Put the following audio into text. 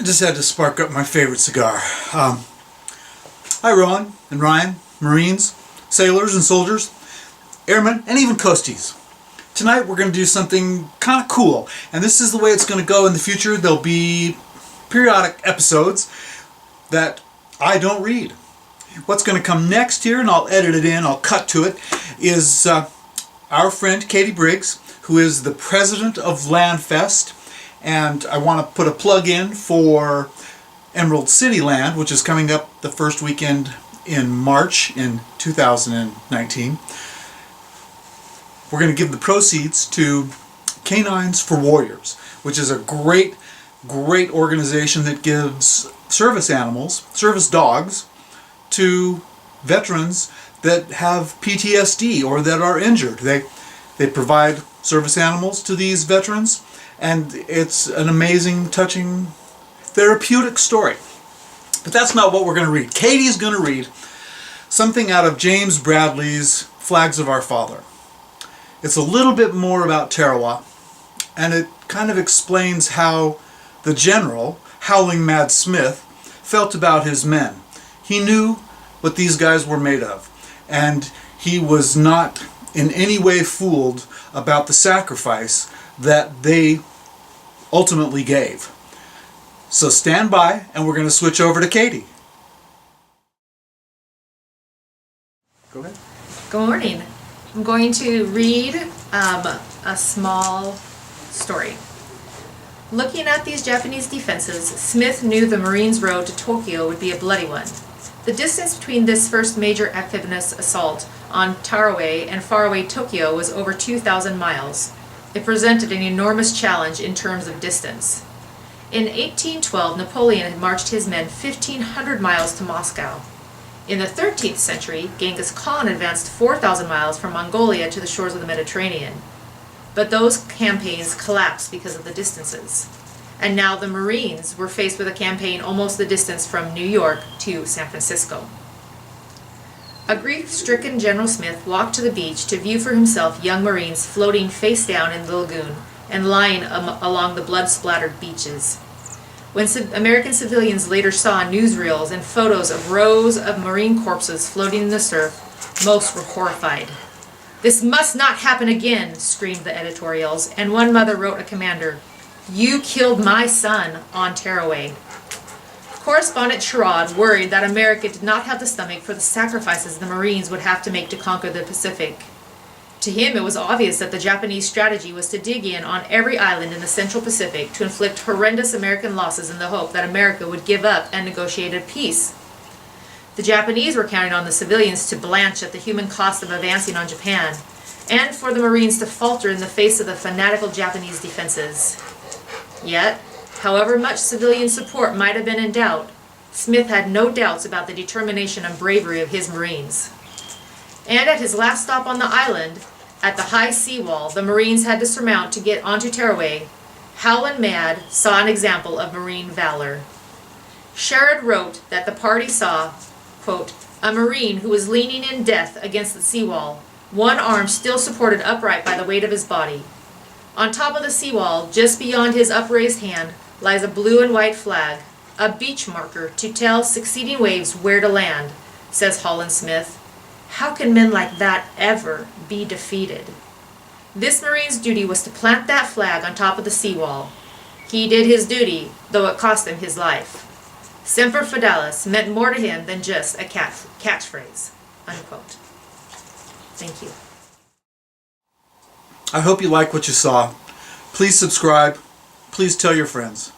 just had to spark up my favorite cigar. Hi Ron and Ryan, Marines, sailors and soldiers, airmen, and even coasties. Tonight we're going to do something kind of cool, and this is the way it's going to go in the future. There'll be periodic episodes that I don't read. What's going to come next here, and I'll edit it in, I'll cut to it, is our friend Katie Briggs, who is the president of Landfest, and I want to put a plug in for Emerald City Land, which is coming up the first weekend in March in 2019. We're going to give the proceeds to Canines for Warriors, which is a great organization that gives service animals, service dogs, to veterans that have PTSD or that are injured. They provide service animals to these veterans, and it's an amazing, touching, therapeutic story. But that's not what we're going to read. Katie's going to read something out of James Bradley's Flags of Our Father. It's a little bit more about Tarawa, and it kind of explains how the general, Howling Mad Smith, felt about his men. He knew what these guys were made of, and he was not in any way fooled about the sacrifice that they ultimately gave. So stand by, and we're going to switch over to Katie. Go ahead. Good morning. I'm going to read a small story. Looking at these Japanese defenses, Smith knew the Marines' road to Tokyo would be a bloody one. The distance between this first major amphibious assault on Tarawa and faraway Tokyo was over 2,000 miles. It presented an enormous challenge in terms of distance. In 1812, Napoleon had marched his men 1,500 miles to Moscow. In the 13th century, Genghis Khan advanced 4,000 miles from Mongolia to the shores of the Mediterranean. But those campaigns collapsed because of the distances. And now the Marines were faced with a campaign almost the distance from New York to San Francisco. A grief-stricken General Smith walked to the beach to view for himself young Marines floating face down in the lagoon and lying along the blood-splattered beaches. When American civilians later saw newsreels and photos of rows of Marine corpses floating in the surf, most were horrified. "This must not happen again," screamed the editorials, and one mother wrote a commander, "You killed my son on Tarawa." Correspondent Sherrod worried that America did not have the stomach for the sacrifices the Marines would have to make to conquer the Pacific. To him, it was obvious that the Japanese strategy was to dig in on every island in the Central Pacific to inflict horrendous American losses in the hope that America would give up and negotiate a peace. The Japanese were counting on the civilians to blanch at the human cost of advancing on Japan, and for the Marines to falter in the face of the fanatical Japanese defenses. Yet, however much civilian support might have been in doubt, Smith had no doubts about the determination and bravery of his Marines. And at his last stop on the island, at the high seawall the Marines had to surmount to get onto Tarawa, Howlin' Mad saw an example of Marine valor. Sherrod wrote that the party saw, quote, a Marine who was leaning in death against the seawall, one arm still supported upright by the weight of his body. On top of the seawall, just beyond his upraised hand, lies a blue and white flag, a beach marker to tell succeeding waves where to land, says Holland Smith. How can men like that ever be defeated? This Marine's duty was to plant that flag on top of the seawall. He did his duty, though it cost him his life. Semper Fidelis meant more to him than just a catchphrase, unquote. Thank you. I hope you like what you saw. Please subscribe. Please tell your friends.